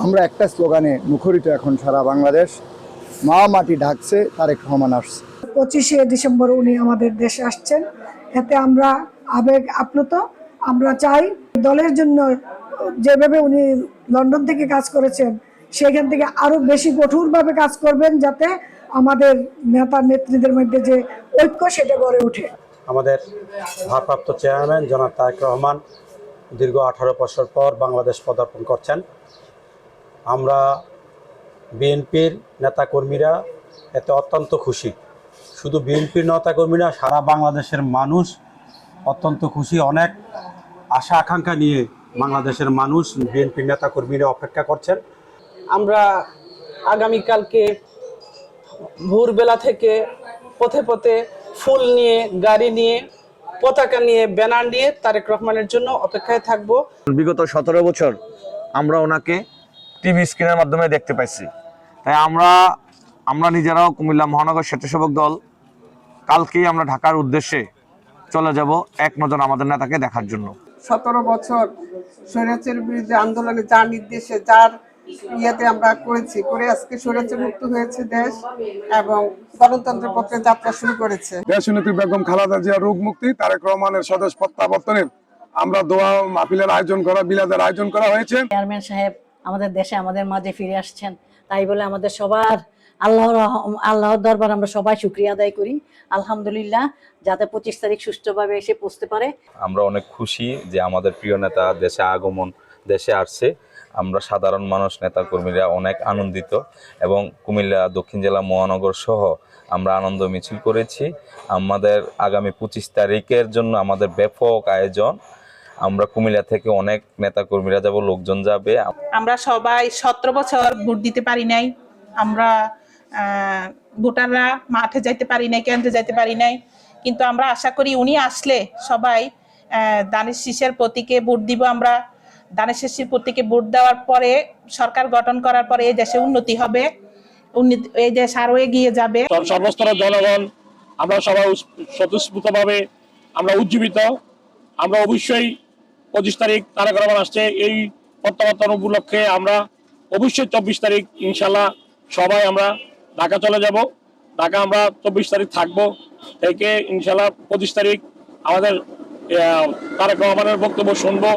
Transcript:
আমরা একটা স্লোগানে মুখরিত এখন সারা বাংলাদেশ, মা মাটি ঢাকছে, তারেক রহমান আসছে। 25শে ডিসেম্বর উনি আমাদের দেশে আসছেন, এতে আমরা আবেগ আপ্লুত। আমরা চাই দলের জন্য যেভাবে উনি লন্ডন থেকে কাজ করেছেন সেখান থেকে আরো বেশি কঠোরভাবে কাজ করবেন, যাতে আমাদের নেতা নেত্রীদের মধ্যে যে ঐক্য সেটা গড়ে ওঠে। আমাদের ভারপ্রাপ্ত চেয়ারম্যান জনাব তারেক রহমান দীর্ঘ 18 বছর পর বাংলাদেশ পদার্পণ করছেন। আমরা বিএনপির নেতাকর্মীরা এতে অত্যন্ত খুশি। শুধু বিএনপির নেতাকর্মীরা, সারা বাংলাদেশের মানুষ অত্যন্ত খুশি। অনেক আশা আকাঙ্ক্ষা নিয়ে বাংলাদেশের মানুষ বিএনপির নেতাকর্মীরা অপেক্ষা করছেন। আমরা আগামীকালকে ভোরবেলা থেকে পথে পথে ফুল নিয়ে, গাড়ি নিয়ে, পতাকা নিয়ে, ব্যানার নিয়ে তারেক রহমানের জন্য অপেক্ষায় থাকব। বিগত 17 বছর আমরা ওনাকে টিভি স্ক্রিনের মাধ্যমে দেখতে পাইছি। তাই আমরা নিজেরাও কুমিল্লা মহানগর স্বেচ্ছাসেবক দল কালকেই আমরা ঢাকার উদ্দেশ্যে চলে যাব এক নজর আমাদের নেতাকে দেখার জন্য। 17 বছর স্বৈরাচার বিরুদ্ধে আন্দোলনে যার নির্দেশে, যার ইয়েতে আমরা করে আজকে স্বৈরাচার মুক্ত হয়েছে দেশ এবং গণতন্ত্রের পথে যাত্রা শুরু করেছে। দেশনেত্রী বেগম খালেদা জিয়ার রোগ মুক্তি, তারেক রহমানের স্বদেশ প্রত্যাবর্তনের আমরা দোয়া মাহফিলের আয়োজন করা, বিলাদের আয়োজন করা হয়েছে। চেয়ারম্যান সাহেব আমাদের দেশে আমাদের মাঝে ফিরে আসছেন, তাই বলে আমাদের সবার আল্লাহর দরবার আমরা সবাই শুকরিয়া আদায় করি। আলহামদুলিল্লাহ, যাতে 25 তারিখ সুষ্ঠুভাবে এসে পৌঁছতে পারে। আমরা অনেক খুশি যে আমাদের প্রিয় নেতা দেশে আসছে। আমরা সাধারণ মানুষ, নেতাকর্মীরা অনেক আনন্দিত এবং কুমিল্লা দক্ষিণ জেলা মহানগর সহ আমরা আনন্দ মিছিল করেছি। আমাদের আগামী 25 তারিখের জন্য আমাদের ব্যাপক আয়োজন। আমরা কুমিল্লা থেকে অনেক নেতাকর্মীরা যাব, লোকজন যাবে। আমরা সবাই 17 বছর ভোট দিতে পারি নাই, আমরা ভোটাররা মাঠে যাইতে পারি নাই, কেন্দ্রে যাইতে পারি নাই, কিন্তু আমরা আশা করি উনি আসলে সবাই দানের শীষের প্রতীকে ভোট দিব। আমরা দানের শীষের প্রতীকে ভোট দেওয়ার পরে, সরকার গঠন করার পরে এই দেশে উন্নতি হবে, এই দেশ আরো এগিয়ে যাবে। সর্বস্তরের জনগণ আমরা সবাই স্বতঃস্ফূর্তভাবে আমরা উজ্জীবিত। আমরা অবশ্যই 25 তারিখ তারেক রহমান আসছে, এই প্রত্যাবর্তন উপলক্ষে আমরা অবশ্যই 24 তারিখ ইনশাল্লাহ সবাই আমরা ঢাকা চলে যাব। ঢাকা আমরা 24 তারিখ থাকবো, থেকে ইনশাল্লাহ 25 তারিখ আমাদের তারেক রহমানের বক্তব্য শুনবো।